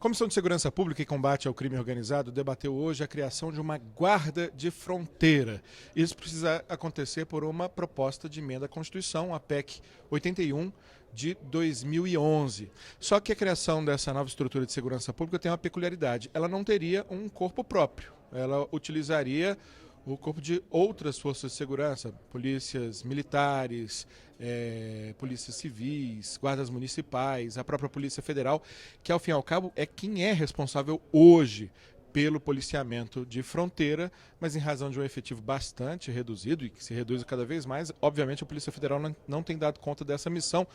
Comissão de Segurança Pública e Combate ao Crime Organizado debateu hoje a criação de uma guarda de fronteira. Isso precisa acontecer por uma proposta de emenda à Constituição, a PEC 81 de 2011. Só que a criação dessa nova estrutura de segurança pública tem uma peculiaridade. Ela não teria um corpo próprio. Ela utilizaria o corpo de outras forças de segurança, polícias militares, polícias civis, guardas municipais, a própria Polícia Federal, que ao fim e ao cabo é quem é responsável hoje pelo policiamento de fronteira, mas em razão de um efetivo bastante reduzido e que se reduz cada vez mais, obviamente a Polícia Federal não tem dado conta dessa missão.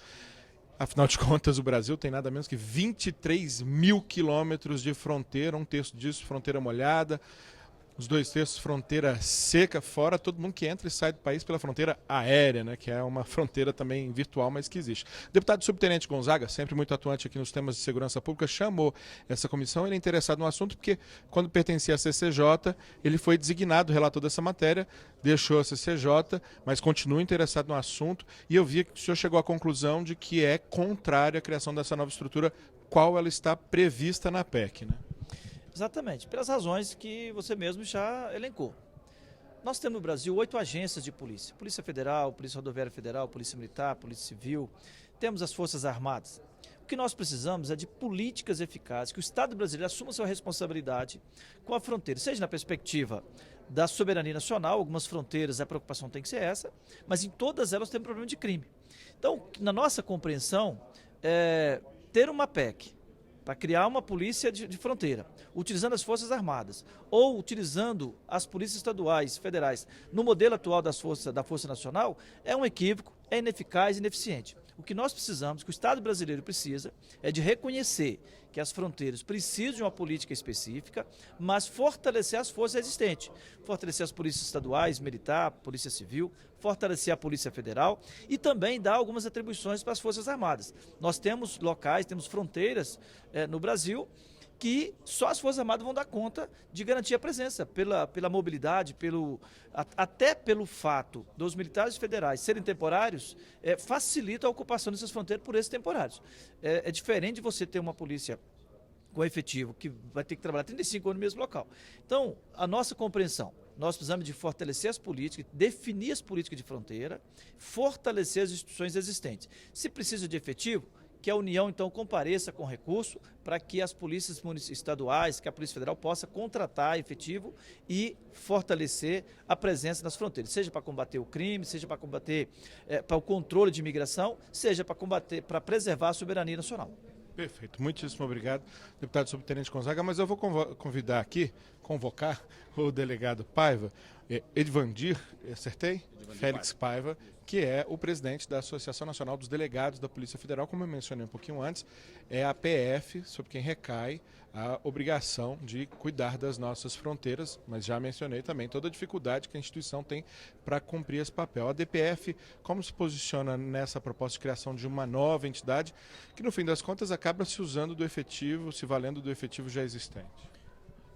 Afinal de contas, o Brasil tem nada menos que 23 mil quilômetros de fronteira, um terço disso fronteira molhada, os 2/3 fronteira seca, fora todo mundo que entra e sai do país pela fronteira aérea, né, que é uma fronteira também virtual, mas que existe. O deputado subtenente Gonzaga, sempre muito atuante aqui nos temas de segurança pública, chamou essa comissão. Ele é interessado no assunto porque, quando pertencia à CCJ, ele foi designado relator dessa matéria, deixou a CCJ, mas continua interessado no assunto. E eu vi que o senhor chegou à conclusão de que é contrário à criação dessa nova estrutura, qual ela está prevista na PEC, né? Exatamente, pelas razões que você mesmo já elencou. Nós temos no Brasil 8 agências de polícia. Polícia Federal, Polícia Rodoviária Federal, Polícia Militar, Polícia Civil. Temos as Forças Armadas. O que nós precisamos é de políticas eficazes, que o Estado brasileiro assuma sua responsabilidade com a fronteira, seja na perspectiva da soberania nacional, algumas fronteiras a preocupação tem que ser essa, mas em todas elas tem problema de crime. Então, na nossa compreensão, ter uma PEC, para criar uma polícia de fronteira, utilizando as Forças Armadas ou utilizando as polícias estaduais, federais, no modelo atual da Força Nacional, é um equívoco, é ineficaz e ineficiente. O que nós precisamos, que o Estado brasileiro precisa, é de reconhecer que as fronteiras precisam de uma política específica, mas fortalecer as forças existentes. Fortalecer as polícias estaduais, militar, polícia civil, fortalecer a Polícia Federal e também dar algumas atribuições para as Forças Armadas. Nós temos locais, temos fronteiras no Brasil que só as Forças Armadas vão dar conta de garantir a presença, pela mobilidade, até pelo fato dos militares federais serem temporários, facilita a ocupação dessas fronteiras por esses temporários. É diferente de você ter uma polícia com efetivo, que vai ter que trabalhar 35 anos no mesmo local. Então, a nossa compreensão, nós precisamos de fortalecer as políticas, definir as políticas de fronteira, fortalecer as instituições existentes. Se precisa de efetivo, que a União, então, compareça com recurso para que as polícias estaduais, que a Polícia Federal possa contratar efetivo e fortalecer a presença nas fronteiras, seja para combater o crime, seja para combater para o controle de imigração, seja para combater, para preservar a soberania nacional. Perfeito, muitíssimo obrigado, deputado subtenente Gonzaga, mas eu vou convocar o delegado Paiva, Edvandir, acertei? Félix Paiva, que é o presidente da Associação Nacional dos Delegados da Polícia Federal, como eu mencionei um pouquinho antes, é a PF sobre quem recai a obrigação de cuidar das nossas fronteiras, mas já mencionei também toda a dificuldade que a instituição tem para cumprir esse papel. A DPF, como se posiciona nessa proposta de criação de uma nova entidade, que no fim das contas acaba se usando do efetivo, se valendo do efetivo já existente?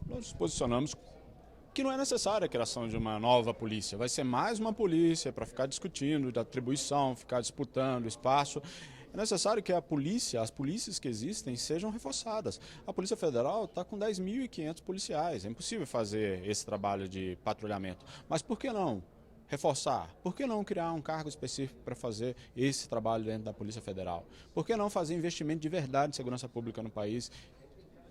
Nós nos posicionamos que não é necessária a criação de uma nova polícia. Vai ser mais uma polícia para ficar discutindo da atribuição, ficar disputando espaço. É necessário que a polícia, as polícias que existem, sejam reforçadas. A Polícia Federal está com 10.500 policiais. É impossível fazer esse trabalho de patrulhamento. Mas por que não reforçar? Por que não criar um cargo específico para fazer esse trabalho dentro da Polícia Federal? Por que não fazer investimento de verdade em segurança pública no país?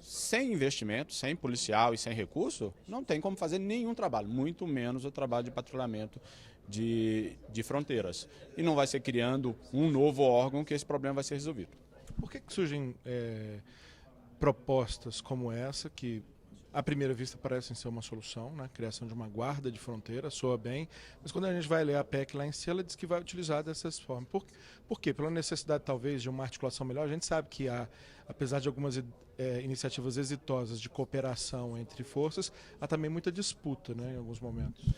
Sem investimento, sem policial e sem recurso, não tem como fazer nenhum trabalho, muito menos o trabalho de patrulhamento de fronteiras. E não vai ser criando um novo órgão que esse problema vai ser resolvido. Por que surgem propostas como essa, que à primeira vista parecem ser uma solução, né? Criação de uma guarda de fronteira, soa bem, mas quando a gente vai ler a PEC lá em si, ela diz que vai utilizar dessas formas. Por quê? Pela necessidade talvez de uma articulação melhor. A gente sabe que apesar de algumas iniciativas exitosas de cooperação entre forças, há também muita disputa, né, em alguns momentos.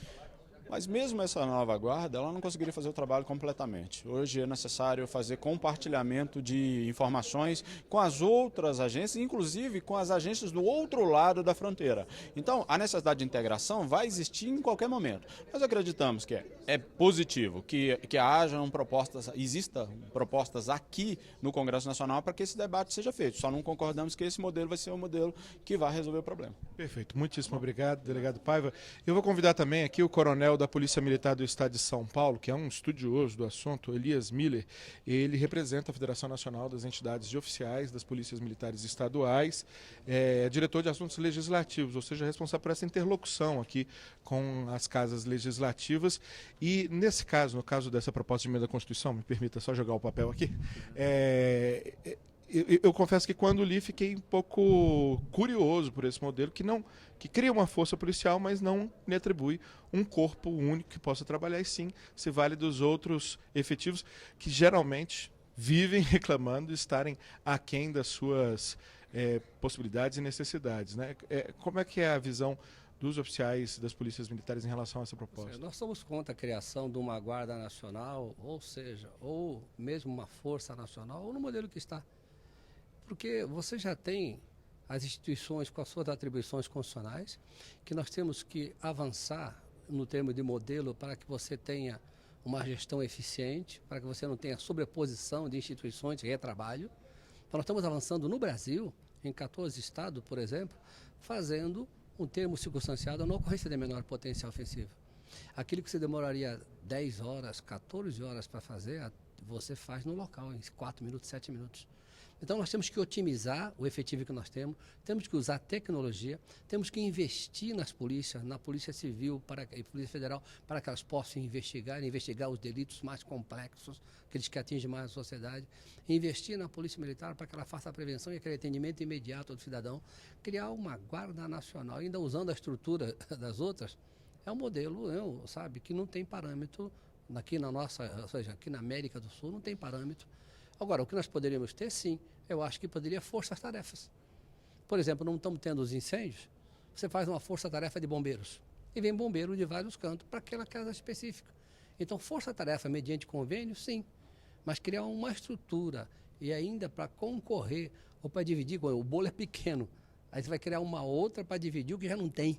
Mas mesmo essa nova guarda, ela não conseguiria fazer o trabalho completamente. Hoje é necessário fazer compartilhamento de informações com as outras agências, inclusive com as agências do outro lado da fronteira. Então, a necessidade de integração vai existir em qualquer momento. Nós acreditamos que é positivo que existam propostas aqui no Congresso Nacional para que esse debate seja feito. Só não concordamos que esse modelo vai ser o modelo que vai resolver o problema. Perfeito. Muitíssimo obrigado, delegado Paiva. Eu vou convidar também aqui o coronel da Polícia Militar do Estado de São Paulo, que é um estudioso do assunto, Elias Miller. Ele representa a Federação Nacional das Entidades de Oficiais das Polícias Militares Estaduais, é diretor de assuntos legislativos, ou seja, responsável por essa interlocução aqui com as casas legislativas. E nesse caso, no caso dessa proposta de emenda à Constituição, me permita só jogar o papel aqui, eu confesso que quando li fiquei um pouco curioso por esse modelo que cria uma força policial, mas não me atribui um corpo único que possa trabalhar, e sim se vale dos outros efetivos que geralmente vivem reclamando de estarem aquém das suas possibilidades e necessidades, né? Como é que é a visão dos oficiais das polícias militares em relação a essa proposta? Nós somos contra a criação de uma Guarda Nacional, ou seja, ou mesmo uma Força Nacional, ou no modelo que está. Porque você já tem as instituições com as suas atribuições constitucionais, que nós temos que avançar no termo de modelo para que você tenha uma gestão eficiente, para que você não tenha sobreposição de instituições de retrabalho. Então, nós estamos avançando no Brasil, em 14 estados, por exemplo, fazendo um termo circunstanciado na ocorrência de menor potencial ofensivo. Aquilo que você demoraria 10 horas, 14 horas para fazer, você faz no local, em 4 minutos, 7 minutos. Então, nós temos que otimizar o efetivo que nós temos que usar tecnologia, temos que investir nas polícias, na Polícia Civil e Polícia Federal, para que elas possam investigar os delitos mais complexos, aqueles que atingem mais a sociedade, investir na Polícia Militar para que ela faça a prevenção e aquele atendimento imediato do cidadão, criar uma Guarda Nacional, ainda usando a estrutura das outras, é um modelo, sabe, que não tem parâmetro aqui na nossa, ou seja, aqui na América do Sul não tem parâmetro. Agora, o que nós poderíamos ter, sim, eu acho que poderia forças-tarefas. Por exemplo, não estamos tendo os incêndios, você faz uma força-tarefa de bombeiros. E vem bombeiro de vários cantos para aquela casa específica. Então, força-tarefa mediante convênio, sim. Mas criar uma estrutura e ainda para concorrer ou para dividir, o bolo é pequeno. Aí você vai criar uma outra para dividir o que já não tem.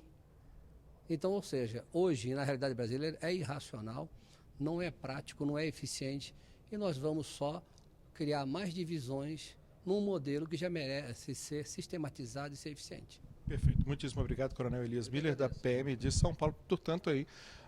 Então, ou seja, hoje, na realidade brasileira, é irracional, não é prático, não é eficiente e nós vamos só criar mais divisões num modelo que já merece ser sistematizado e ser eficiente. Perfeito. Muitíssimo obrigado, Coronel Elias Miller, da PM de São Paulo. Portanto, aí,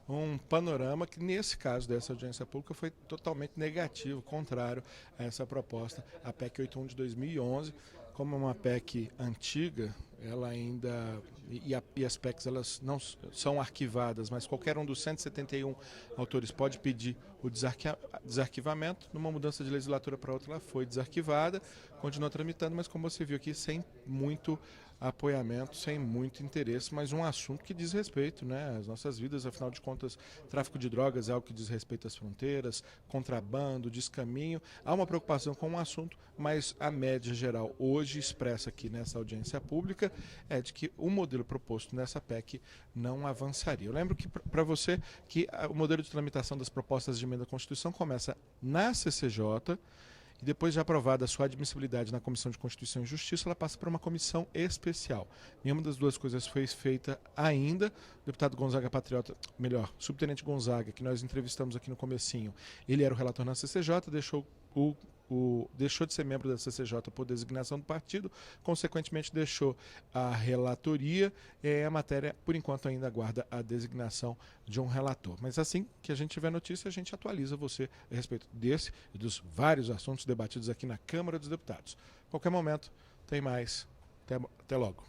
um panorama que, nesse caso dessa audiência pública, foi totalmente negativo, contrário a essa proposta, a PEC 81 de 2011. Como é uma PEC antiga, ela ainda, e as PECs elas não são arquivadas, mas qualquer um dos 171 autores pode pedir o desarquivamento. Numa mudança de legislatura para outra, ela foi desarquivada, continua tramitando, mas como você viu aqui, sem muito apoiamento, sem muito interesse, mas um assunto que diz respeito, né, às nossas vidas. Afinal de contas, tráfico de drogas é algo que diz respeito às fronteiras, contrabando, descaminho. Há uma preocupação com o assunto, mas a média geral hoje expressa aqui nessa audiência pública é de que o modelo proposto nessa PEC não avançaria. Eu lembro que para você que o modelo de tramitação das propostas de emenda à Constituição começa na CCJ, e depois de aprovada a sua admissibilidade na Comissão de Constituição e Justiça, ela passa para uma comissão especial. Nenhuma das duas coisas foi feita ainda. O deputado Gonzaga Patriota, melhor, subtenente Gonzaga, que nós entrevistamos aqui no comecinho, ele era o relator na CCJ, deixou de ser membro da CCJ por designação do partido, consequentemente deixou a relatoria, e a matéria, por enquanto, ainda aguarda a designação de um relator. Mas assim que a gente tiver notícia, a gente atualiza você a respeito desse e dos vários assuntos debatidos aqui na Câmara dos Deputados. A qualquer momento, tem mais. Até logo.